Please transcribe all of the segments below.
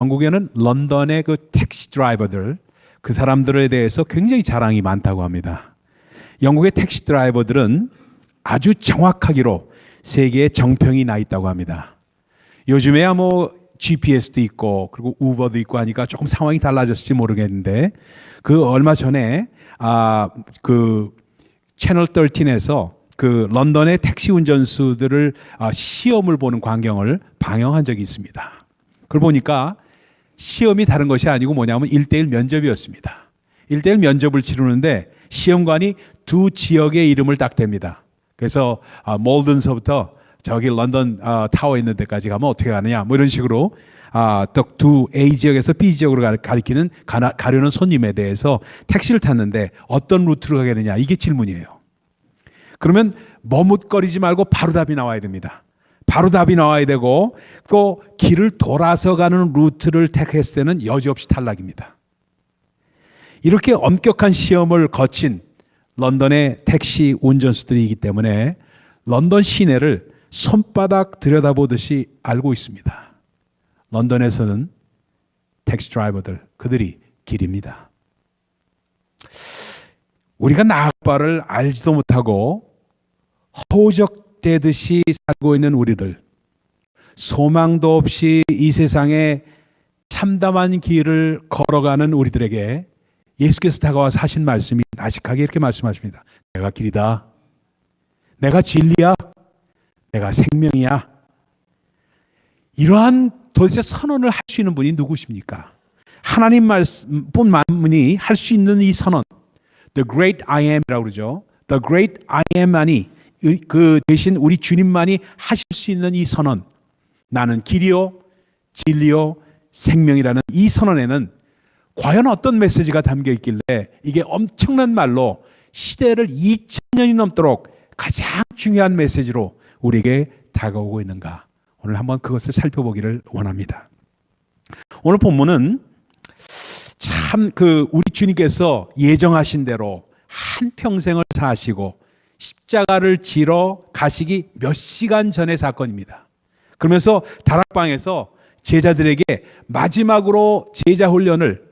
영국에는 런던의 그 택시 드라이버들, 그 사람들에 대해서 굉장히 자랑이 많다고 합니다. 영국의 택시 드라이버들은 아주 정확하기로 세계에 정평이 나 있다고 합니다. 요즘에야 뭐 GPS도 있고 그리고 우버도 있고 하니까 조금 상황이 달라졌을지 모르겠는데, 그 얼마 전에 그 채널 13에서 그 런던의 택시 운전수들을 시험을 보는 광경을 방영한 적이 있습니다. 그걸 보니까 시험이 다른 것이 아니고 뭐냐면 1:1 면접이었습니다. 1:1 면접을 치르는데 시험관이 두 지역의 이름을 딱 댑니다. 그래서 몰든서부터 저기 런던 타워 있는 데까지 가면 어떻게 가느냐 뭐 이런 식으로 두 A 지역에서 B 지역으로 가려는 손님에 대해서 택시를 탔는데 어떤 루트로 가겠느냐, 이게 질문이에요. 그러면 머뭇거리지 말고 바로 답이 나와야 됩니다. 바로 답이 나와야 되고, 또 길을 돌아서 가는 루트를 택했을 때는 여지없이 탈락입니다. 이렇게 엄격한 시험을 거친 런던의 택시 운전수들이기 때문에 런던 시내를 손바닥 들여다보듯이 알고 있습니다. 런던에서는 택시 드라이버들, 그들이 길입니다. 우리가 나아바를 알지도 못하고 허우적대듯이 살고 있는 우리들, 소망도 없이 이 세상에 참담한 길을 걸어가는 우리들에게 예수께서 다가와서 하신 말씀이 나직하게 이렇게 말씀하십니다. 내가 길이다. 내가 진리야. 내가 생명이야. 이러한 도대체 선언을 할 수 있는 분이 누구십니까? 하나님 말씀뿐만이 할 수 있는 이 선언, The Great I Am이라고 그러죠. The Great I Am만이, 그 대신 우리 주님만이 하실 수 있는 이 선언, 나는 길이요 진리요 생명이라는 이 선언에는 과연 어떤 메시지가 담겨 있길래 이게 엄청난 말로 시대를 2000년이 넘도록 가장 중요한 메시지로 우리에게 다가오고 있는가, 오늘 한번 그것을 살펴보기를 원합니다. 오늘 본문은 참 우리 주님께서 예정하신 대로 한평생을 사시고 십자가를 지러 가시기 몇 시간 전의 사건입니다. 그러면서 다락방에서 제자들에게 마지막으로 제자 훈련을,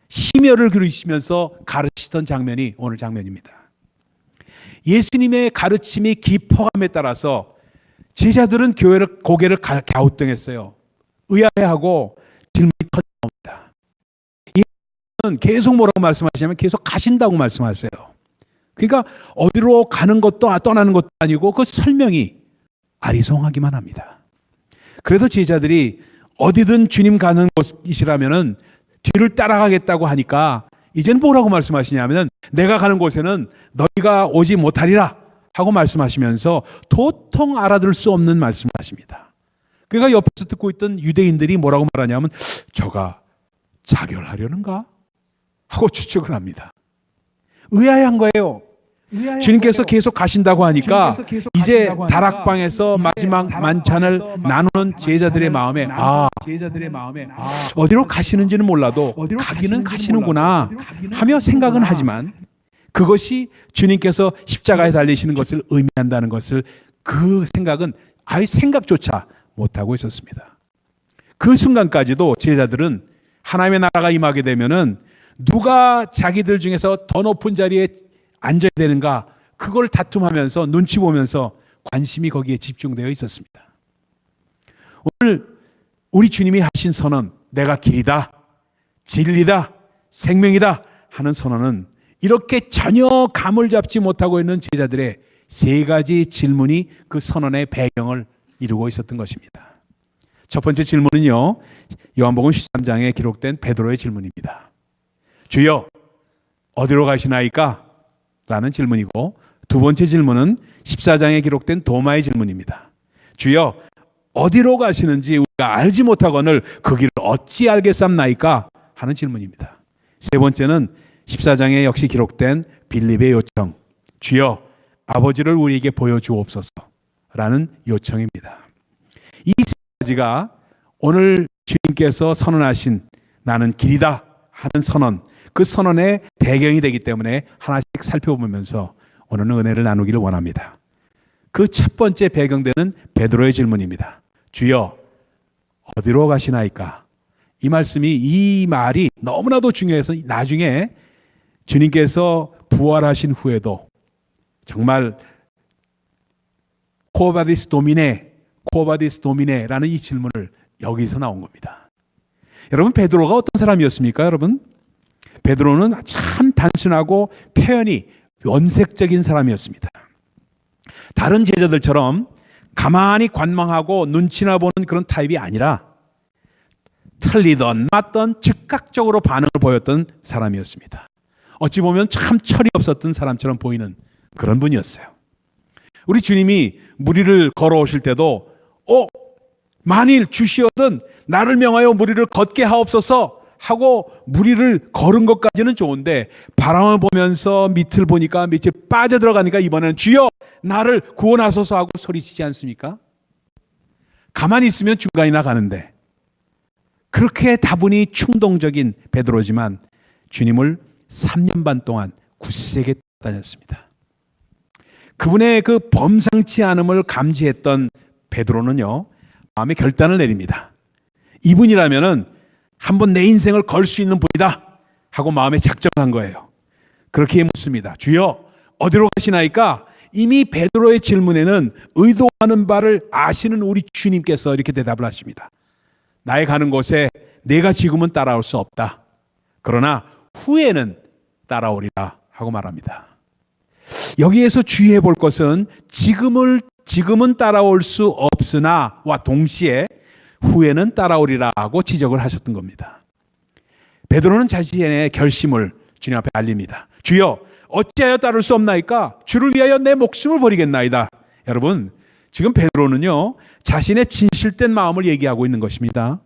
심혈을 기울이시면서 가르치던 장면이 오늘 장면입니다. 예수님의 가르침이 깊어감에 따라서 제자들은 고개를 갸우뚱했어요. 의아해하고 질문이 터집니다. 예수님은 계속 뭐라고 말씀하시냐면 계속 가신다고 말씀하세요. 그러니까 어디로 가는 것도 떠나는 것도 아니고 그 설명이 아리송하기만 합니다. 그래서 제자들이 어디든 주님 가는 곳이라면은 뒤를 따라가겠다고 하니까 이제는 뭐라고 말씀하시냐면 내가 가는 곳에는 너희가 오지 못하리라 하고 말씀하시면서 도통 알아들을 수 없는 말씀을 하십니다. 그러니까 옆에서 듣고 있던 유대인들이 뭐라고 말하냐면 저가 자결하려는가 하고 추측을 합니다. 의아해한 거예요. 주님께서 계속 가신다고 하니까 이제 다락방에서 마지막 만찬을 나누는 제자들의 마음에 어디로 가시는지는 몰라도 가기는 가시는구나 하며 생각은 하지만 그것이 주님께서 십자가에 달리시는 것을 의미한다는 것을, 그 생각은 아예 생각조차 못하고 있었습니다. 그 순간까지도 제자들은 하나님의 나라가 임하게 되면은 누가 자기들 중에서 더 높은 자리에 앉아야 되는가, 그걸 다툼하면서 눈치 보면서 관심이 거기에 집중되어 있었습니다. 오늘 우리 주님이 하신 선언, 내가 길이다, 진리다, 생명이다 하는 선언은 이렇게 전혀 감을 잡지 못하고 있는 제자들의 세 가지 질문이 그 선언의 배경을 이루고 있었던 것입니다. 첫 번째 질문은요, 요한복음 13장에 기록된 베드로의 질문입니다. 주여, 어디로 가시나이까? 라는 질문이고, 두 번째 질문은 14장에 기록된 도마의 질문입니다. 주여, 어디로 가시는지 우리가 알지 못하거늘 그 길을 어찌 알겠삼나이까? 하는 질문입니다. 세 번째는 14장에 역시 기록된 빌립의 요청, 주여, 아버지를 우리에게 보여주옵소서 라는 요청입니다. 이 세 가지가 오늘 주님께서 선언하신 나는 길이다 하는 선언, 그 선언의 배경이 되기 때문에 하나씩 살펴보면서 오늘은 은혜를 나누기를 원합니다. 그 첫 번째 배경되는 베드로의 질문입니다. 주여, 어디로 가시나이까? 이 말이 너무나도 중요해서 나중에 주님께서 부활하신 후에도 정말 코바디스 도미네라는 이 질문을 여기서 나온 겁니다. 여러분, 베드로가 어떤 사람이었습니까? 여러분, 베드로는 참 단순하고 표현이 원색적인 사람이었습니다. 다른 제자들처럼 가만히 관망하고 눈치나 보는 그런 타입이 아니라 틀리던 맞던 즉각적으로 반응을 보였던 사람이었습니다. 어찌 보면 참 철이 없었던 사람처럼 보이는 그런 분이었어요. 우리 주님이 무리를 걸어오실 때도 만일 주시어든 나를 명하여 무리를 걷게 하옵소서 하고 무리를 걸은 것까지는 좋은데, 바람을 보면서 밑을 보니까 밑에 빠져들어가니까 이번에는 주여 나를 구원하소서 하고 소리치지 않습니까? 가만히 있으면 중간이나 가는데, 그렇게 다분히 충동적인 베드로지만 주님을 3년 반 동안 굳세게 다녔습니다. 그분의 그 범상치 않음을 감지했던 베드로는요, 마음에 결단을 내립니다. 이분이라면은 한번 내 인생을 걸 수 있는 분이다 하고 마음에 작정한 거예요. 그렇게 묻습니다. 주여 어디로 가시나이까? 이미 베드로의 질문에는 의도하는 바를 아시는 우리 주님께서 이렇게 대답을 하십니다. 나의 가는 곳에 내가 지금은 따라올 수 없다. 그러나 후에는 따라오리라 하고 말합니다. 여기에서 주의해 볼 것은 지금은 따라올 수 없으나와 동시에 후에는 따라오리라 하고 지적을 하셨던 겁니다. 베드로는 자신의 결심을 주님 앞에 알립니다. 주여 어찌하여 따를 수 없나이까? 주를 위하여 내 목숨을 버리겠나이다. 여러분, 지금 베드로는요, 자신의 진실된 마음을 얘기하고 있는 것입니다.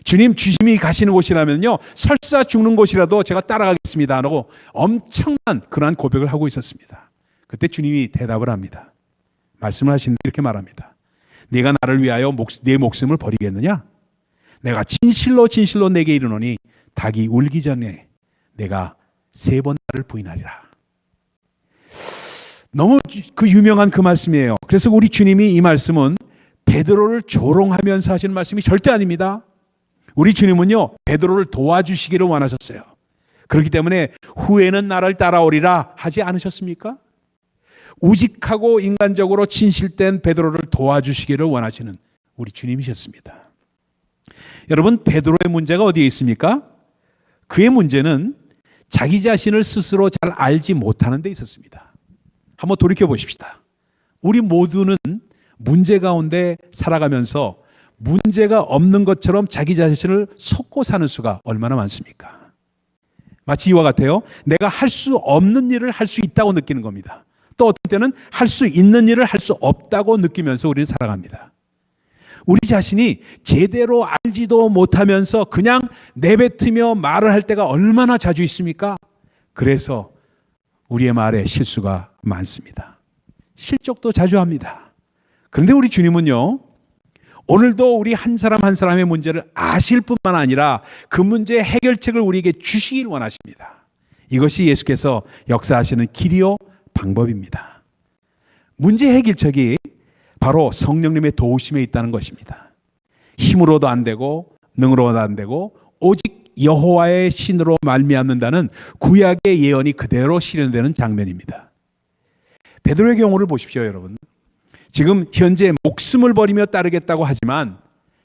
주님, 주님이 가시는 곳이라면요, 설사 죽는 곳이라도 제가 따라가겠습니다 하고 엄청난 그러한 고백을 하고 있었습니다. 그때 주님이 대답을 합니다. 말씀을 하시는데 이렇게 말합니다. 네가 나를 위하여 내 목숨을 버리겠느냐? 내가 진실로 내게 이르노니 닭이 울기 전에 내가 3번 나를 부인하리라. 너무 그 유명한 그 말씀이에요. 그래서 우리 주님이 이 말씀은 베드로를 조롱하면서 하시는 말씀이 절대 아닙니다. 우리 주님은요, 베드로를 도와주시기를 원하셨어요. 그렇기 때문에 후에는 나를 따라오리라 하지 않으셨습니까? 우직하고 인간적으로 진실된 베드로를 도와주시기를 원하시는 우리 주님이셨습니다. 여러분, 베드로의 문제가 어디에 있습니까? 그의 문제는 자기 자신을 스스로 잘 알지 못하는 데 있었습니다. 한번 돌이켜 보십시다. 우리 모두는 문제 가운데 살아가면서 문제가 없는 것처럼 자기 자신을 속고 사는 수가 얼마나 많습니까? 마치 이와 같아요. 내가 할 수 없는 일을 할 수 있다고 느끼는 겁니다. 또 어떤 때는 할 수 있는 일을 할 수 없다고 느끼면서 우리는 살아갑니다. 우리 자신이 제대로 알지도 못하면서 그냥 내뱉으며 말을 할 때가 얼마나 자주 있습니까? 그래서 우리의 말에 실수가 많습니다. 실족도 자주 합니다. 그런데 우리 주님은요, 오늘도 우리 한 사람 한 사람의 문제를 아실 뿐만 아니라 그 문제의 해결책을 우리에게 주시길 원하십니다. 이것이 예수께서 역사하시는 길이요 방법입니다. 문제 해결책이 바로 성령님의 도우심에 있다는 것입니다. 힘으로도 안 되고 능으로도 안 되고 오직 여호와의 신으로 말미암는다는 구약의 예언이 그대로 실현되는 장면입니다. 베드로의 경우를 보십시오, 여러분. 지금 현재 목숨을 버리며 따르겠다고 하지만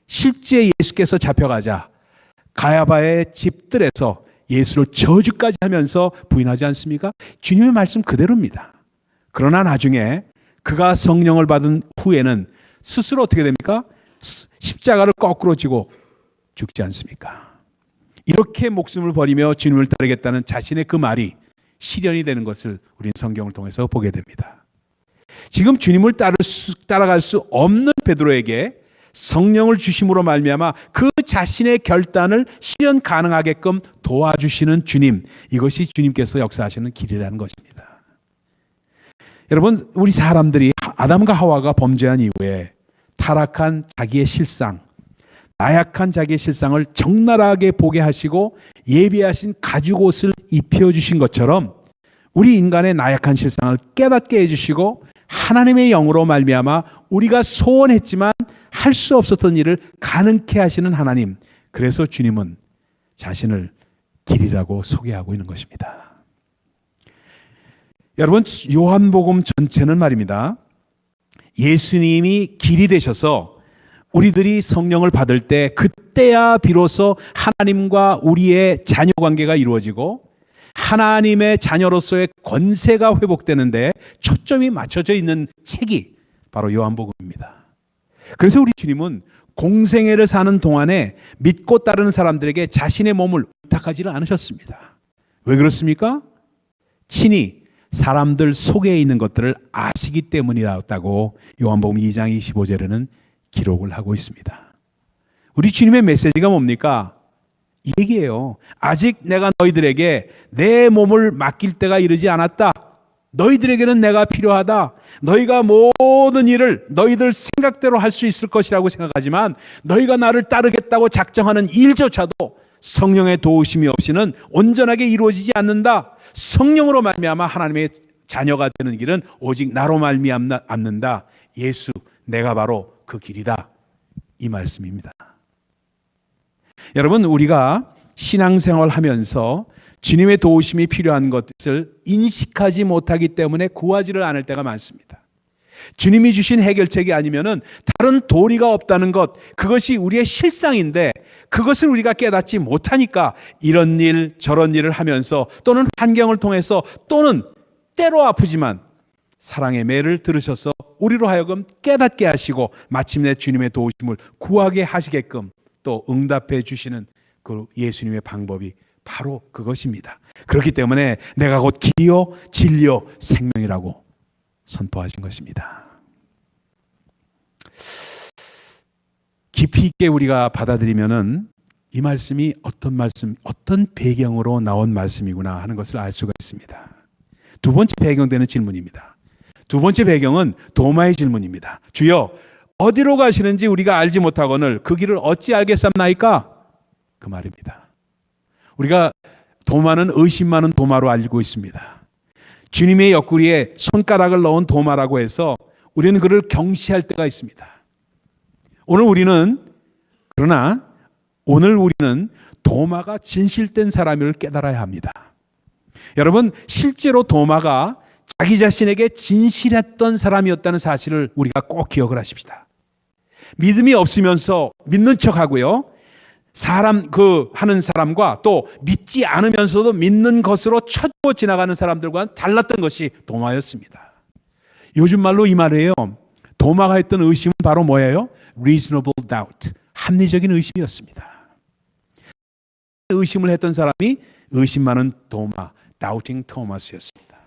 실제 예수께서 잡혀가자 가야바의 집들에서 예수를 저주까지 하면서 부인하지 않습니까? 주님의 말씀 그대로입니다. 그러나 나중에 그가 성령을 받은 후에는 스스로 어떻게 됩니까? 십자가를 거꾸로 지고 죽지 않습니까? 이렇게 목숨을 버리며 주님을 따르겠다는 자신의 그 말이 실현이 되는 것을 우리는 성경을 통해서 보게 됩니다. 지금 주님을 따라갈 수 없는 베드로에게 성령을 주심으로 말미암아 그 자신의 결단을 실현 가능하게끔 도와주시는 주님, 이것이 주님께서 역사하시는 길이라는 것입니다. 여러분, 우리 사람들이 아담과 하와가 범죄한 이후에 타락한 자기의 실상, 나약한 자기의 실상을 적나라하게 보게 하시고 예비하신 가죽옷을 입혀주신 것처럼 우리 인간의 나약한 실상을 깨닫게 해주시고 하나님의 영으로 말미암아 우리가 소원했지만 할 수 없었던 일을 가능케 하시는 하나님, 그래서 주님은 자신을 길이라고 소개하고 있는 것입니다. 여러분, 요한복음 전체는 말입니다, 예수님이 길이 되셔서 우리들이 성령을 받을 때 그때야 비로소 하나님과 우리의 자녀 관계가 이루어지고 하나님의 자녀로서의 권세가 회복되는데 초점이 맞춰져 있는 책이 바로 요한복음입니다. 그래서 우리 주님은 공생애를 사는 동안에 믿고 따르는 사람들에게 자신의 몸을 의탁하지는 않으셨습니다. 왜 그렇습니까? 친히 사람들 속에 있는 것들을 아시기 때문이었다고 요한복음 2장 25절에는 기록을 하고 있습니다. 우리 주님의 메시지가 뭡니까? 이 얘기예요. 아직 내가 너희들에게 내 몸을 맡길 때가 이르지 않았다. 너희들에게는 내가 필요하다. 너희가 모든 일을 너희들 생각대로 할 수 있을 것이라고 생각하지만 너희가 나를 따르겠다고 작정하는 일조차도 성령의 도우심이 없이는 온전하게 이루어지지 않는다. 성령으로 말미암아 하나님의 자녀가 되는 길은 오직 나로 말미암는다. 예수, 내가 바로 그 길이다. 이 말씀입니다. 여러분, 우리가 신앙생활 하면서 주님의 도우심이 필요한 것을 인식하지 못하기 때문에 구하지를 않을 때가 많습니다. 주님이 주신 해결책이 아니면은 다른 도리가 없다는 것, 그것이 우리의 실상인데 그것을 우리가 깨닫지 못하니까 이런 일 저런 일을 하면서 또는 환경을 통해서 또는 때로 아프지만 사랑의 매를 들으셔서 우리로 하여금 깨닫게 하시고 마침내 주님의 도우심을 구하게 하시게끔 또 응답해 주시는 그 예수님의 방법이 바로 그것입니다. 그렇기 때문에 내가 곧 길이요 진리요 생명이라고 선포하신 것입니다. 깊이 있게 우리가 받아들이면은 이 말씀이 어떤 말씀, 어떤 배경으로 나온 말씀이구나 하는 것을 알 수가 있습니다. 두 번째 배경되는 질문입니다. 두 번째 배경은 도마의 질문입니다. 주여, 어디로 가시는지 우리가 알지 못하거늘 그 길을 어찌 알겠삼나이까? 그 말입니다. 우리가 도마는 의심 많은 도마로 알고 있습니다. 주님의 옆구리에 손가락을 넣은 도마라고 해서 우리는 그를 경시할 때가 있습니다. 그러나 오늘 우리는 도마가 진실된 사람을 깨달아야 합니다. 여러분, 실제로 도마가 자기 자신에게 진실했던 사람이었다는 사실을 우리가 꼭 기억을 하십시다. 믿음이 없으면서 믿는 척하고요, 하는 사람과 또 믿지 않으면서도 믿는 것으로 쳐주고 지나가는 사람들과는 달랐던 것이 도마였습니다. 요즘 말로 이 말이에요. 도마가 했던 의심은 바로 뭐예요? Reasonable doubt, 합리적인 의심이었습니다. 의심을 했던 사람이 의심 많은 도마, Doubting Thomas였습니다.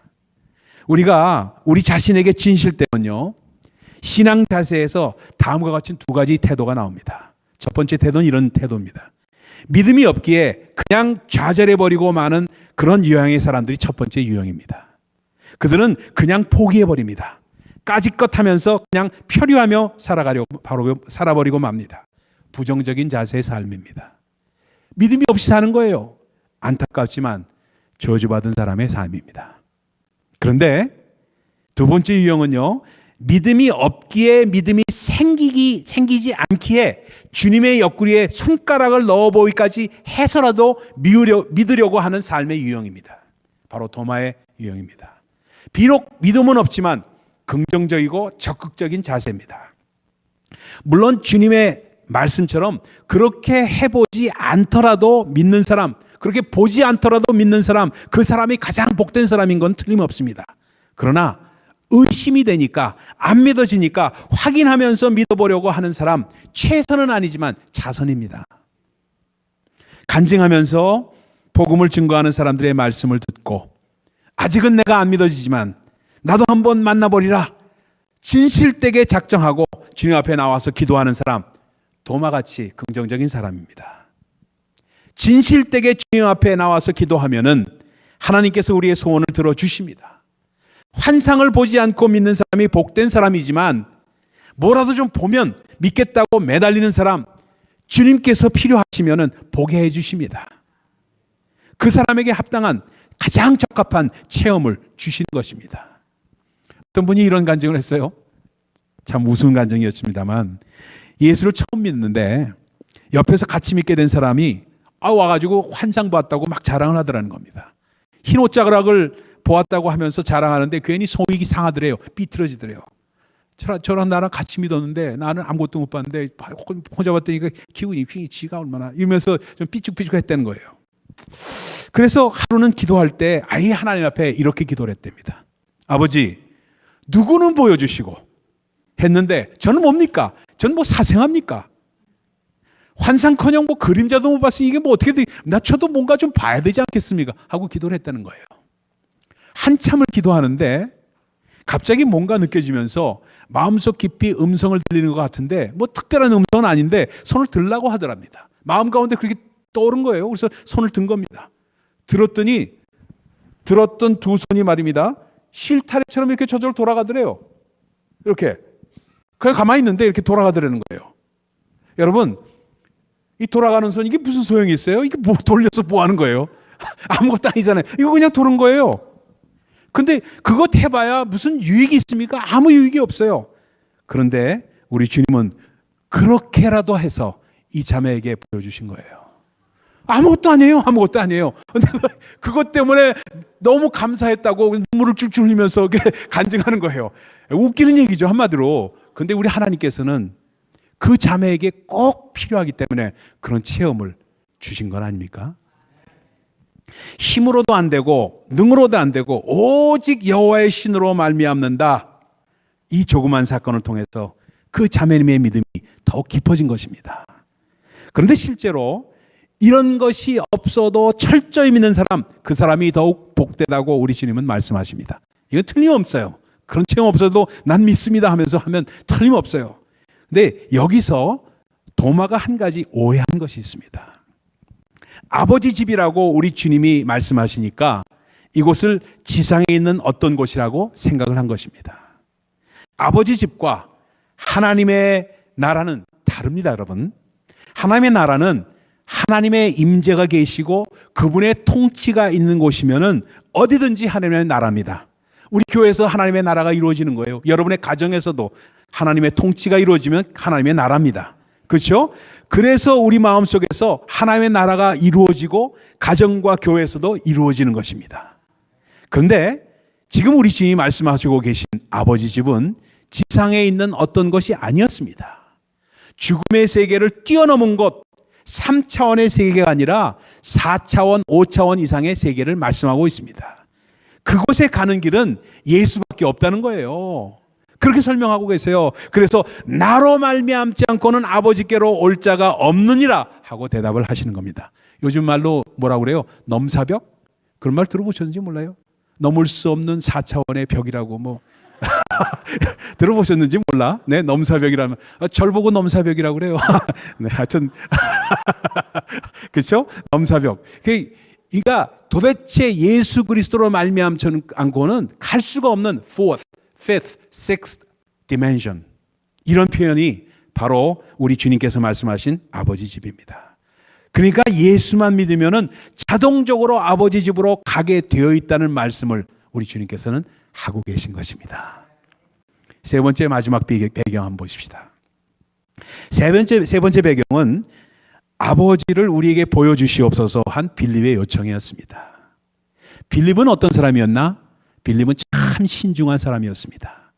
우리가 우리 자신에게 진실되면요, 신앙 자세에서 다음과 같은 두 가지 태도가 나옵니다. 첫 번째 태도는 이런 태도입니다. 믿음이 없기에 그냥 좌절해버리고 마는 그런 유형의 사람들이 첫 번째 유형입니다. 그들은 그냥 포기해버립니다. 까짓것 하면서 그냥 표류하며 살아버리고 맙니다. 부정적인 자세의 삶입니다. 믿음이 없이 사는 거예요. 안타깝지만 저주받은 사람의 삶입니다. 그런데 두 번째 유형은요, 믿음이 없기에 믿음이 생기지 않기에 주님의 옆구리에 손가락을 넣어보기까지 해서라도 믿으려고 하는 삶의 유형입니다. 바로 도마의 유형입니다. 비록 믿음은 없지만 긍정적이고 적극적인 자세입니다. 물론 주님의 말씀처럼 그렇게 해보지 않더라도 믿는 사람, 그렇게 보지 않더라도 믿는 사람, 그 사람이 가장 복된 사람인 건 틀림없습니다. 그러나 의심이 되니까, 안 믿어지니까 확인하면서 믿어보려고 하는 사람, 최선은 아니지만 자선입니다. 간증하면서 복음을 증거하는 사람들의 말씀을 듣고 아직은 내가 안 믿어지지만 나도 한번 만나보리라 진실되게 작정하고 주님 앞에 나와서 기도하는 사람, 도마같이 긍정적인 사람입니다. 진실되게 주님 앞에 나와서 기도하면은 하나님께서 우리의 소원을 들어주십니다. 환상을 보지 않고 믿는 사람이 복된 사람이지만 뭐라도 좀 보면 믿겠다고 매달리는 사람, 주님께서 필요하시면은 보게 해주십니다. 그 사람에게 합당한 가장 적합한 체험을 주시는 것입니다. 어떤 분이 이런 간증을 했어요. 참 우스운 간증이었습니다만, 예수를 처음 믿는데 옆에서 같이 믿게 된 사람이 와가지고 환상 봤다고 막 자랑을 하더라는 겁니다. 흰 옷자락을 보았다고 하면서 자랑하는데 괜히 속이 상하더래요. 삐뚤어지더래요. 저랑 나랑 같이 믿었는데 나는 아무것도 못 봤는데 혼자 봤더니 기분이 지가 얼마나 이러면서 좀 삐죽삐죽했다는 거예요. 그래서 하루는 기도할 때 아예 하나님 앞에 이렇게 기도를 했답니다. 아버지, 누구는 보여주시고 했는데 저는 뭡니까? 저는 뭐 사생합니까? 환상커녕 뭐 그림자도 못 봤으니 이게 뭐 어떻게 돼? 저도 뭔가 좀 봐야 되지 않겠습니까? 하고 기도를 했다는 거예요. 한참을 기도하는데 갑자기 뭔가 느껴지면서 마음속 깊이 음성을 들리는 것 같은데 뭐 특별한 음성은 아닌데 손을 들라고 하더랍니다. 마음 가운데 그렇게 떠오른 거예요. 그래서 손을 든 겁니다. 들었더니 들었던 두 손이 말입니다. 실타래처럼 이렇게 저절로 돌아가더래요. 이렇게. 그냥 가만히 있는데 이렇게 돌아가더라는 거예요. 여러분, 이 돌아가는 손 이게 무슨 소용이 있어요? 이게 뭐 돌려서 뭐 하는 거예요? 아무것도 아니잖아요. 이거 그냥 도는 거예요. 근데 그것 해봐야 무슨 유익이 있습니까? 아무 유익이 없어요. 그런데 우리 주님은 그렇게라도 해서 이 자매에게 보여주신 거예요. 아무것도 아니에요. 아무것도 아니에요. 근데 그것 때문에 너무 감사했다고 눈물을 줄줄 흘리면서 간증하는 거예요. 웃기는 얘기죠, 한마디로. 근데 우리 하나님께서는 그 자매에게 꼭 필요하기 때문에 그런 체험을 주신 건 아닙니까? 힘으로도 안 되고 능으로도 안 되고 오직 여호와의 신으로 말미암는다. 이 조그만 사건을 통해서 그 자매님의 믿음이 더욱 깊어진 것입니다. 그런데 실제로 이런 것이 없어도 철저히 믿는 사람, 그 사람이 더욱 복되다고 우리 주님은 말씀하십니다. 이건 틀림없어요. 그런 체험 없어도 난 믿습니다 하면서 하면 틀림없어요. 근데 여기서 도마가 한 가지 오해한 것이 있습니다. 아버지 집이라고 우리 주님이 말씀하시니까 이곳을 지상에 있는 어떤 곳이라고 생각을 한 것입니다. 아버지 집과 하나님의 나라는 다릅니다, 여러분. 하나님의 나라는 하나님의 임재가 계시고 그분의 통치가 있는 곳이면은 어디든지 하나님의 나라입니다. 우리 교회에서 하나님의 나라가 이루어지는 거예요. 여러분의 가정에서도 하나님의 통치가 이루어지면 하나님의 나라입니다. 그렇죠? 그래서 우리 마음속에서 하나님의 나라가 이루어지고 가정과 교회에서도 이루어지는 것입니다. 그런데 지금 우리 주님이 말씀하시고 계신 아버지 집은 지상에 있는 어떤 것이 아니었습니다. 죽음의 세계를 뛰어넘은 것, 3차원의 세계가 아니라 4차원, 5차원 이상의 세계를 말씀하고 있습니다. 그곳에 가는 길은 예수밖에 없다는 거예요. 그렇게 설명하고 계세요. 그래서 나로 말미암지 않고는 아버지께로 올 자가 없느니라 하고 대답을 하시는 겁니다. 요즘 말로 뭐라고 그래요? 넘사벽? 그런 말 들어보셨는지 몰라요? 넘을 수 없는 4차원의 벽이라고 뭐 들어보셨는지 몰라. 네, 넘사벽이라면 절 보고 넘사벽이라고 그래요. 네, 하여튼 그렇죠? 넘사벽. 그러니까 도대체 예수 그리스도로 말미암지 않고는 갈 수가 없는 fourth, fifth, sixth dimension, 이런 표현이 바로 우리 주님께서 말씀하신 아버지 집입니다. 그러니까 예수만 믿으면은 자동적으로 아버지 집으로 가게 되어 있다는 말씀을 우리 주님께서는 하고 계신 것입니다. 세 번째 마지막 배경 한번 보십시다. 세 번째 배경은 아버지를 우리에게 보여주시옵소서 한 빌립의 요청이었습니다. 빌립은 어떤 사람이었나? 빌립은 참 신중한 사람이었습니다.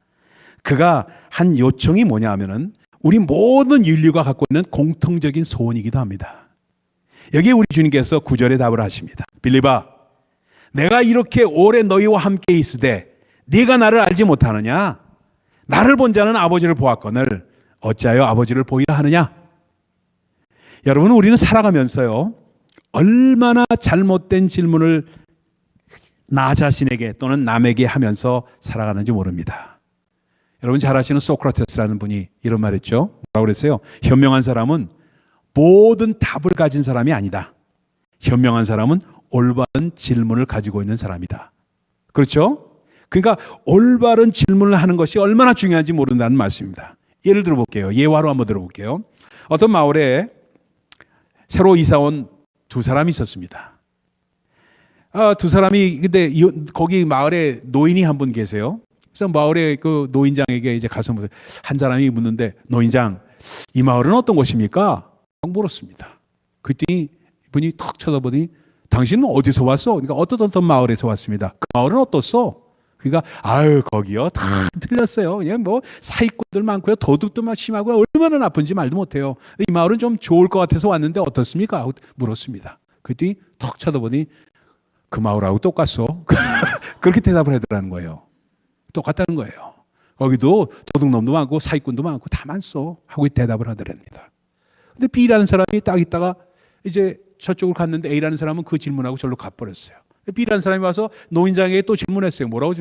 그가 한 요청이 뭐냐 하면은 우리 모든 인류가 갖고 있는 공통적인 소원이기도 합니다. 여기에 우리 주님께서 9절에 답을 하십니다. 빌립아, 내가 이렇게 오래 너희와 함께 있으되 네가 나를 알지 못하느냐? 나를 본 자는 아버지를 보았거늘 어찌하여 아버지를 보이라 하느냐? 여러분, 우리는 살아가면서요, 얼마나 잘못된 질문을 나 자신에게 또는 남에게 하면서 살아가는지 모릅니다. 여러분 잘 아시는 소크라테스라는 분이 이런 말 했죠. 뭐라고 그랬어요? 현명한 사람은 모든 답을 가진 사람이 아니다. 현명한 사람은 올바른 질문을 가지고 있는 사람이다. 그렇죠? 그러니까 올바른 질문을 하는 것이 얼마나 중요한지 모른다는 말씀입니다. 예를 들어볼게요. 예화로 한번 들어볼게요. 어떤 마을에 새로 이사 온 두 사람이 있었습니다. 두 사람이 근데 거기 마을에 노인이 한 분 계세요. 그래서 마을의 그 노인장에게 이제 가서 한 사람이 묻는데, 노인장, 이 마을은 어떤 곳입니까? 물었습니다. 그랬더니 이분이 턱 쳐다보더니 당신은 어디서 왔어? 그러니까 어떤 마을에서 왔습니다. 그 마을은 어떻소? 그러니까 아유 거기요 다 틀렸어요. 그냥 뭐 사기꾼들 많고요, 도둑도 막 심하고요, 얼마나 나쁜지 말도 못해요. 이 마을은 좀 좋을 것 같아서 왔는데 어떻습니까? 하고 물었습니다. 그랬더니 턱 쳐다보니 그 마을하고 똑같소. 그렇게 대답을 하더라는 거예요. 똑같다는 거예요. 거기도 도둑놈도 많고 사기꾼도 많고 다 많소 하고 대답을 하더랍니다. 근데 B라는 사람이 딱 있다가 이제 저쪽으로 갔는데 A라는 사람은 그 질문하고 절로 가버렸어요. B라는 사람이 와서 노인장에게 또 질문했어요. 뭐라고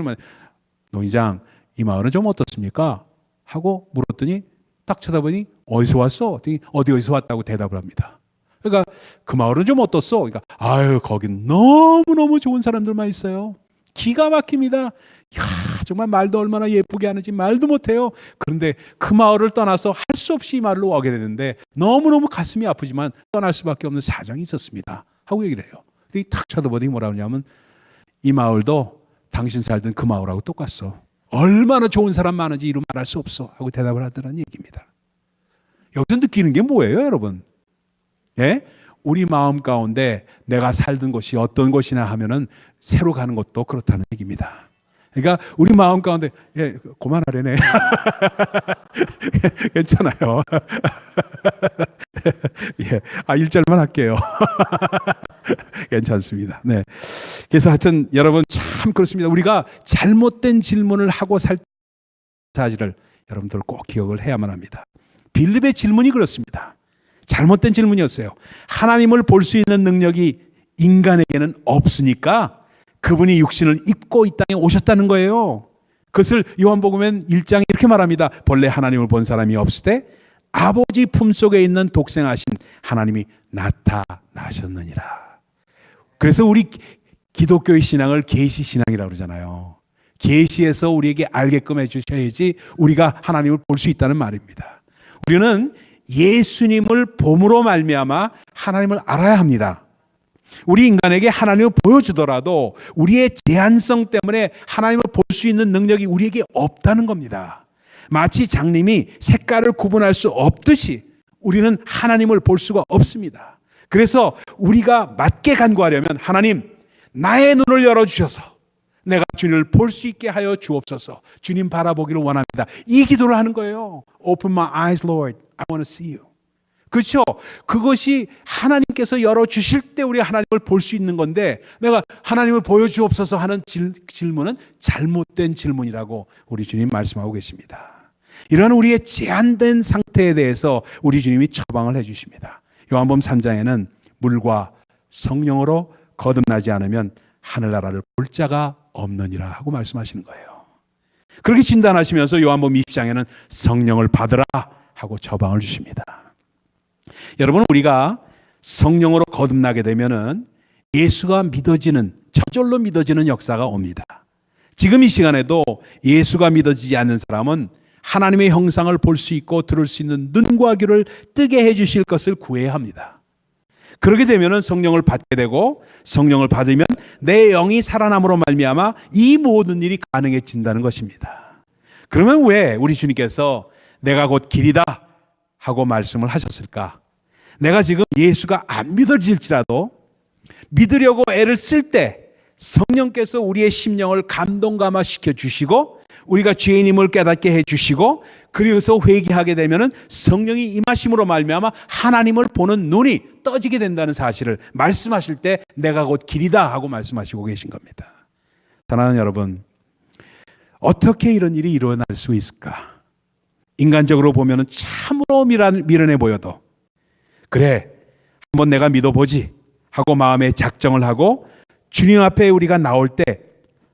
노인장, 이 마을은 좀 어떻습니까? 하고 물었더니 딱 쳐다보니 어디서 왔어? 어디서 왔다고 대답을 합니다. 그러니까 그 마을은 좀 어떻소? 그러니까 아유 거긴 너무너무 좋은 사람들만 있어요. 기가 막힙니다. 이야, 정말 말도 얼마나 예쁘게 하는지 말도 못해요. 그런데 그 마을을 떠나서 할 수 없이 이 마을로 오게 되는데 너무너무 가슴이 아프지만 떠날 수밖에 없는 사정이 있었습니다. 하고 얘기를 해요. 근데 탁 쳐다보더니 뭐라고 하냐면 이 마을도 당신 살던 그 마을하고 똑같소. 얼마나 좋은 사람 많은지 이루 말할 수 없어. 하고 대답을 하더라는 얘기입니다. 여기서 느끼는 게 뭐예요, 여러분? 예? 우리 마음 가운데 내가 살던 곳이 어떤 곳이나 하면은 새로 가는 것도 그렇다는 얘기입니다. 그러니까 우리 마음 가운데 예, 그만하려네. 괜찮아요. 예, 1절만 할게요. 괜찮습니다. 네. 그래서 하여튼 여러분 참 그렇습니다. 우리가 잘못된 질문을 하고 살 사실을 여러분들 꼭 기억을 해야만 합니다. 빌립의 질문이 그렇습니다. 잘못된 질문이었어요. 하나님을 볼 수 있는 능력이 인간에게는 없으니까 그분이 육신을 입고 이 땅에 오셨다는 거예요. 그것을 요한복음엔 1장에 이렇게 말합니다. 본래 하나님을 본 사람이 없을 때 아버지 품속에 있는 독생하신 하나님이 나타나셨느니라. 그래서 우리 기독교의 신앙을 계시신앙이라고 그러잖아요. 계시에서 우리에게 알게끔 해주셔야지 우리가 하나님을 볼 수 있다는 말입니다. 우리는 예수님을 봄으로 말미암아 하나님을 알아야 합니다. 우리 인간에게 하나님을 보여주더라도 우리의 제한성 때문에 하나님을 볼 수 있는 능력이 우리에게 없다는 겁니다. 마치 장님이 색깔을 구분할 수 없듯이 우리는 하나님을 볼 수가 없습니다. 그래서 우리가 맞게 간구하려면 하나님 나의 눈을 열어주셔서 내가 주님을 볼 수 있게 하여 주옵소서. 주님 바라보기를 원합니다. 이 기도를 하는 거예요. Open my eyes, Lord. I want to see you. 그렇죠? 그것이 하나님께서 열어주실 때 우리 하나님을 볼 수 있는 건데 내가 하나님을 보여주옵소서 하는 질문은 잘못된 질문이라고 우리 주님 말씀하고 계십니다. 이러한 우리의 제한된 상태에 대해서 우리 주님이 처방을 해주십니다. 요한복음 3장에는 물과 성령으로 거듭나지 않으면 하늘나라를 볼 자가 없느니라 하고 말씀하시는 거예요. 그렇게 진단하시면서 요한복음 20장에는 성령을 받으라 하고 처방을 주십니다. 여러분 우리가 성령으로 거듭나게 되면은 예수가 믿어지는 저절로 믿어지는 역사가 옵니다. 지금 이 시간에도 예수가 믿어지지 않는 사람은 하나님의 형상을 볼 수 있고 들을 수 있는 눈과 귀를 뜨게 해주실 것을 구해야 합니다. 그렇게 되면은 성령을 받게 되고 성령을 받으면 내 영이 살아남으로 말미암아 이 모든 일이 가능해진다는 것입니다. 그러면 왜 우리 주님께서 내가 곧 길이다 하고 말씀을 하셨을까? 내가 지금 예수가 안 믿어질지라도 믿으려고 애를 쓸 때 성령께서 우리의 심령을 감동감화시켜 주시고 우리가 죄인임을 깨닫게 해 주시고 그리고서 회개하게 되면은 성령이 임하심으로 말미암아 하나님을 보는 눈이 떠지게 된다는 사실을 말씀하실 때 내가 곧 길이다 하고 말씀하시고 계신 겁니다. 사랑하는 여러분, 어떻게 이런 일이 일어날 수 있을까? 인간적으로 보면은 참으로 미련해 보여도 그래 한번 내가 믿어보지 하고 마음에 작정을 하고 주님 앞에 우리가 나올 때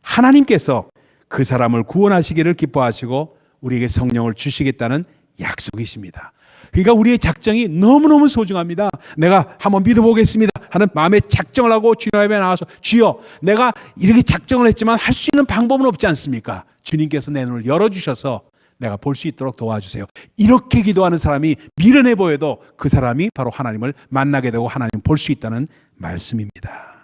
하나님께서 그 사람을 구원하시기를 기뻐하시고 우리에게 성령을 주시겠다는 약속이십니다. 그러니까 우리의 작정이 너무너무 소중합니다. 내가 한번 믿어보겠습니다 하는 마음에 작정을 하고 주님 앞에 나와서 주여 내가 이렇게 작정을 했지만 할 수 있는 방법은 없지 않습니까? 주님께서 내 눈을 열어주셔서 내가 볼 수 있도록 도와주세요. 이렇게 기도하는 사람이 미련해 보여도 그 사람이 바로 하나님을 만나게 되고 하나님을 볼 수 있다는 말씀입니다.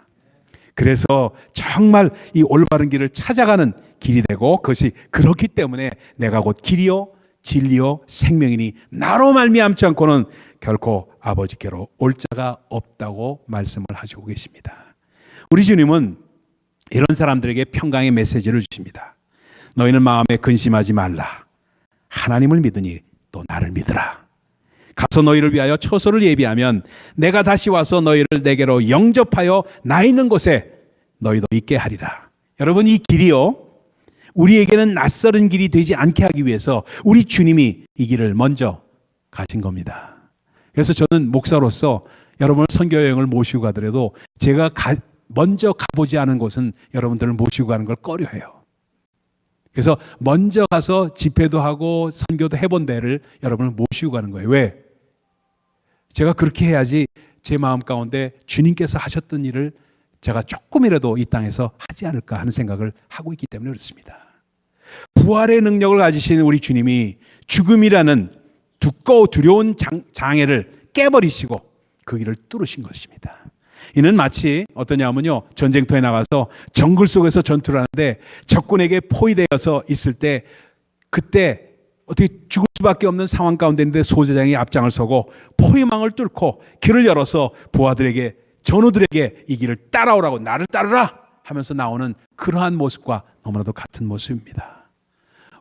그래서 정말 이 올바른 길을 찾아가는 길이 되고 그것이 그렇기 때문에 내가 곧 길이요 진리요 생명이니 나로 말미암지 않고는 결코 아버지께로 올 자가 없다고 말씀을 하시고 계십니다. 우리 주님은 이런 사람들에게 평강의 메시지를 주십니다. 너희는 마음에 근심하지 말라. 하나님을 믿으니 또 나를 믿으라. 가서 너희를 위하여 처소를 예비하면 내가 다시 와서 너희를 내게로 영접하여 나 있는 곳에 너희도 있게 하리라. 여러분, 이 길이요, 우리에게는 낯설은 길이 되지 않게 하기 위해서 우리 주님이 이 길을 먼저 가신 겁니다. 그래서 저는 목사로서 여러분을 선교여행을 모시고 가더라도 제가 먼저 가보지 않은 곳은 여러분들을 모시고 가는 걸 꺼려해요. 그래서 먼저 가서 집회도 하고 선교도 해본 데를 여러분을 모시고 가는 거예요. 왜? 제가 그렇게 해야지 제 마음 가운데 주님께서 하셨던 일을 제가 조금이라도 이 땅에서 하지 않을까 하는 생각을 하고 있기 때문에 그렇습니다. 부활의 능력을 가지신 우리 주님이 죽음이라는 두꺼워 두려운 장애를 깨버리시고 그 길을 뚫으신 것입니다. 이는 마치 어떠냐면요, 전쟁터에 나가서 정글 속에서 전투를 하는데 적군에게 포위되어서 있을 때 그때 어떻게 죽을 수밖에 없는 상황 가운데 있는데 소제장이 앞장을 서고 포위망을 뚫고 길을 열어서 부하들에게, 전우들에게 이 길을 따라오라고, 나를 따르라 하면서 나오는 그러한 모습과 너무나도 같은 모습입니다.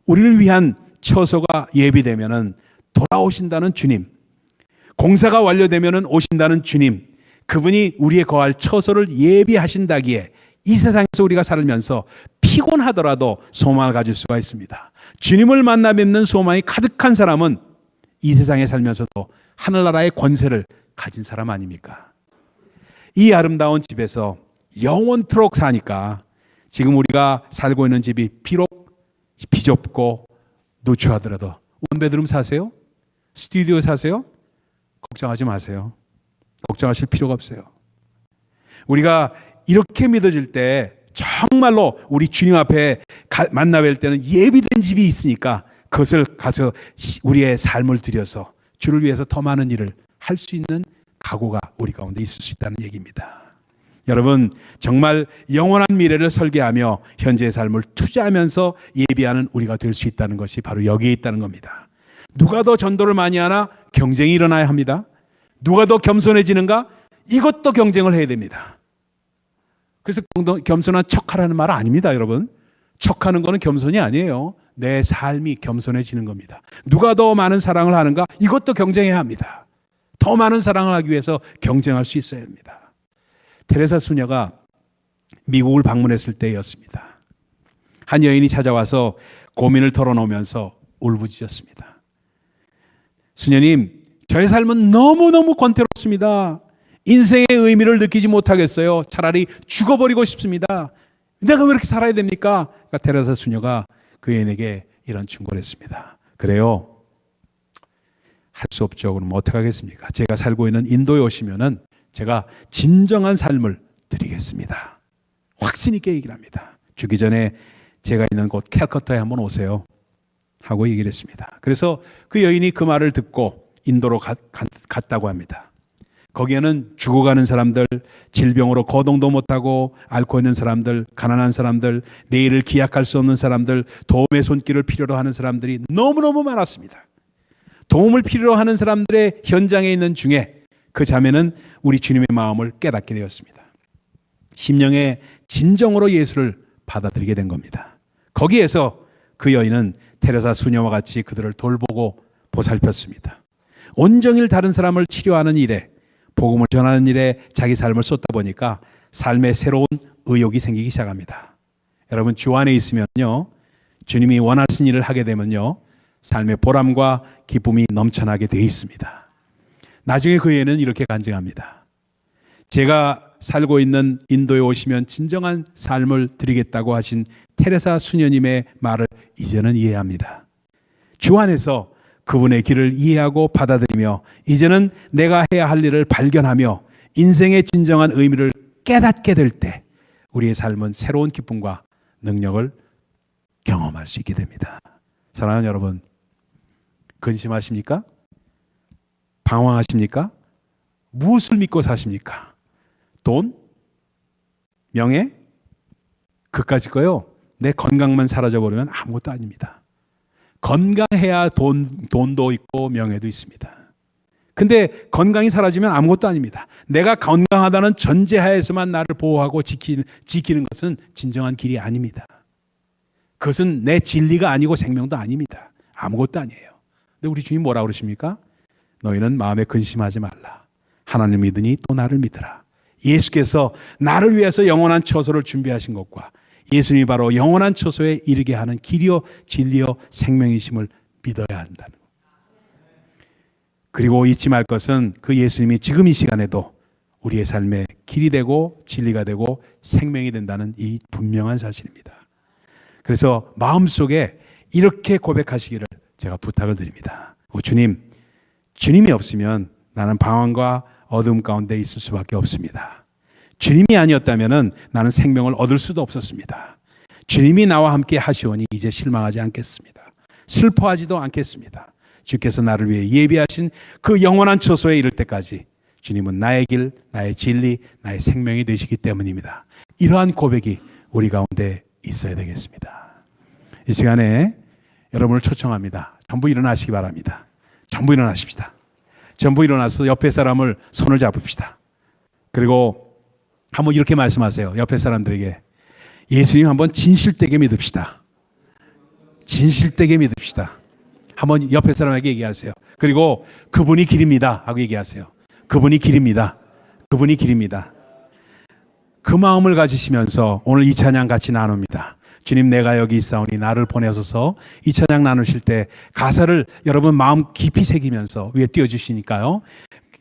우리를 위한 처소가 예비되면은 돌아오신다는 주님, 공사가 완료되면은 오신다는 주님, 그분이 우리의 거할 처소를 예비하신다기에 이 세상에서 우리가 살면서 피곤하더라도 소망을 가질 수가 있습니다. 주님을 만나 뵙는 소망이 가득한 사람은 이 세상에 살면서도 하늘나라의 권세를 가진 사람 아닙니까? 이 아름다운 집에서 영원토록 사니까 지금 우리가 살고 있는 집이 비록 비좁고 누추하더라도 원베드룸 사세요? 스튜디오 사세요? 걱정하지 마세요. 걱정하실 필요가 없어요. 우리가 이렇게 믿어질 때 정말로 우리 주님 앞에 만나 뵐 때는 예비된 집이 있으니까 그것을 가서 우리의 삶을 들여서 주를 위해서 더 많은 일을 할 수 있는 각오가 우리 가운데 있을 수 있다는 얘기입니다. 여러분, 정말 영원한 미래를 설계하며 현재의 삶을 투자하면서 예비하는 우리가 될 수 있다는 것이 바로 여기에 있다는 겁니다. 누가 더 전도를 많이 하나? 경쟁이 일어나야 합니다. 누가 더 겸손해지는가? 이것도 경쟁을 해야 됩니다. 그래서 겸손한 척하라는 말 아닙니다, 여러분. 척하는 거는 겸손이 아니에요. 내 삶이 겸손해지는 겁니다. 누가 더 많은 사랑을 하는가? 이것도 경쟁해야 합니다. 더 많은 사랑을 하기 위해서 경쟁할 수 있어야 합니다. 테레사 수녀가 미국을 방문했을 때였습니다. 한 여인이 찾아와서 고민을 털어놓으면서 울부짖었습니다. 수녀님, 저의 삶은 너무너무 권태롭습니다. 인생의 의미를 느끼지 못하겠어요. 차라리 죽어버리고 싶습니다. 내가 왜 이렇게 살아야 됩니까? 그러니까 테레사 수녀가 그 여인에게 이런 충고를 했습니다. 그래요, 할 수 없죠. 그럼 어떻게 하겠습니까? 제가 살고 있는 인도에 오시면은 제가 진정한 삶을 드리겠습니다. 확신 있게 얘기를 합니다. 죽기 전에 제가 있는 곳 캘커타에 한번 오세요 하고 얘기를 했습니다. 그래서 그 여인이 그 말을 듣고 인도로 갔다고 합니다. 거기에는 죽어가는 사람들, 질병으로 거동도 못하고 앓고 있는 사람들, 가난한 사람들, 내일을 기약할 수 없는 사람들, 도움의 손길을 필요로 하는 사람들이 너무너무 많았습니다. 도움을 필요로 하는 사람들의 현장에 있는 중에 그 자매는 우리 주님의 마음을 깨닫게 되었습니다. 심령의 진정으로 예수를 받아들이게 된 겁니다. 거기에서 그 여인은 테레사 수녀와 같이 그들을 돌보고 보살폈습니다. 온종일 다른 사람을 치료하는 일에, 복음을 전하는 일에 자기 삶을 쏟다 보니까 삶에 새로운 의욕이 생기기 시작합니다. 여러분, 주 안에 있으면요, 주님이 원하신 일을 하게 되면요, 삶의 보람과 기쁨이 넘쳐나게 되어 있습니다. 나중에 그 애는 이렇게 간증합니다. 제가 살고 있는 인도에 오시면 진정한 삶을 드리겠다고 하신 테레사 수녀님의 말을 이제는 이해합니다. 주 안에서 그분의 길을 이해하고 받아들이며 이제는 내가 해야 할 일을 발견하며 인생의 진정한 의미를 깨닫게 될 때 우리의 삶은 새로운 기쁨과 능력을 경험할 수 있게 됩니다. 사랑하는 여러분, 근심하십니까? 방황하십니까? 무엇을 믿고 사십니까? 돈? 명예? 그까짓 거요. 내 건강만 사라져버리면 아무것도 아닙니다. 건강해야 돈도 있고 명예도 있습니다. 근데 건강이 사라지면 아무것도 아닙니다. 내가 건강하다는 전제하에서만 나를 보호하고 지키는 것은 진정한 길이 아닙니다. 그것은 내 진리가 아니고 생명도 아닙니다. 아무것도 아니에요. 근데 우리 주님 뭐라고 그러십니까? 너희는 마음에 근심하지 말라. 하나님을 믿으니 또 나를 믿으라. 예수께서 나를 위해서 영원한 처소를 준비하신 것과 예수님이 바로 영원한 처소에 이르게 하는 길이요 진리요 생명이심을 믿어야 한다는 것. 그리고 잊지 말 것은 그 예수님이 지금 이 시간에도 우리의 삶의 길이 되고 진리가 되고 생명이 된다는 이 분명한 사실입니다. 그래서 마음속에 이렇게 고백하시기를 제가 부탁을 드립니다. 주님이 없으면 나는 방황과 어둠 가운데 있을 수밖에 없습니다. 주님이 아니었다면 나는 생명을 얻을 수도 없었습니다. 주님이 나와 함께 하시오니 이제 실망하지 않겠습니다. 슬퍼하지도 않겠습니다. 주께서 나를 위해 예비하신 그 영원한 처소에 이를 때까지 주님은 나의 길, 나의 진리, 나의 생명이 되시기 때문입니다. 이러한 고백이 우리 가운데 있어야 되겠습니다. 이 시간에 여러분을 초청합니다. 전부 일어나시기 바랍니다. 전부 일어나십시다. 전부 일어나서 옆에 사람을 손을 잡읍시다. 그리고 한번 이렇게 말씀하세요. 옆에 사람들에게 예수님 한번 진실되게 믿읍시다. 진실되게 믿읍시다. 한번 옆에 사람에게 얘기하세요. 그리고 그분이 길입니다 하고 얘기하세요. 그분이 길입니다. 그분이 길입니다. 그 마음을 가지시면서 오늘 이 찬양 같이 나눕니다. 주님 내가 여기 있사오니 나를 보내소서. 이 찬양 나누실 때 가사를 여러분 마음 깊이 새기면서 위에 띄워주시니까요.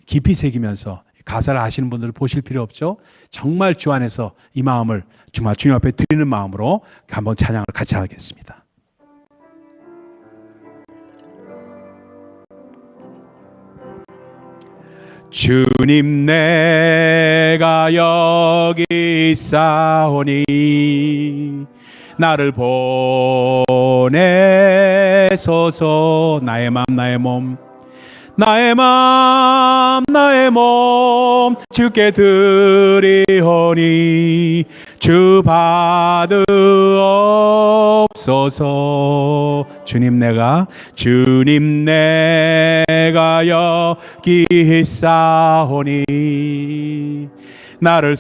깊이 새기면서 가사를 아시는 분들은 보실 필요 없죠. 정말 주 안에서 이 마음을 정말 주님 앞에 드리는 마음으로 한번 찬양을 같이 하겠습니다. 주님 내가 여기 있사오니 나를 보내소서. 나의 맘 나의 몸 주께 드리오니 주 받으옵소서. 주님 내가 여기 있사오니 나를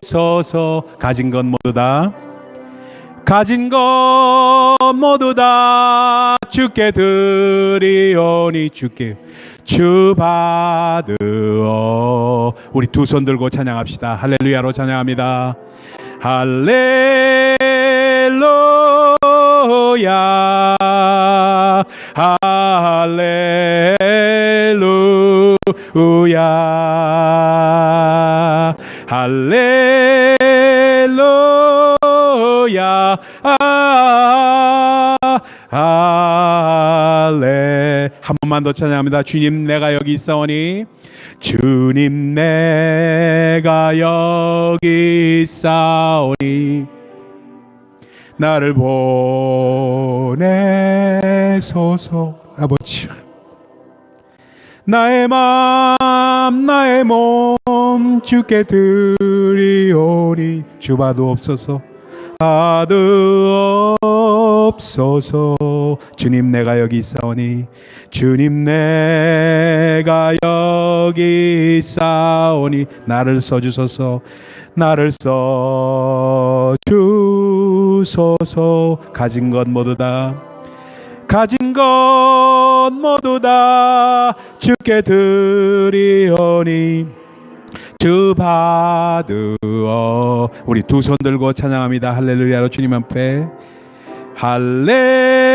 써주소서. 가진 것 모두 다 주께 드리오니 주 받으오. 우리 두 손 들고 찬양합시다. 할렐루야로 찬양합니다. 할렐루야 할렐루야 할렐루야 한 번만 더 찬양합니다. 주님 내가 여기 있사오니 주님 내가 여기 있사오니 나를 보내소서. 아버지 나의 몸 주께 드리오니 주 받으옵소서. 받으옵소서. 주님 내가 여기 있사오니 주님 내가 여기 있사오니 나를 써주소서. 나를 써주소서. 가진 것 모두 다 주께 드리오니 주 받으오. 우리 두 손 들고 찬양합니다. 할렐루야로 주님 앞에 할렐루야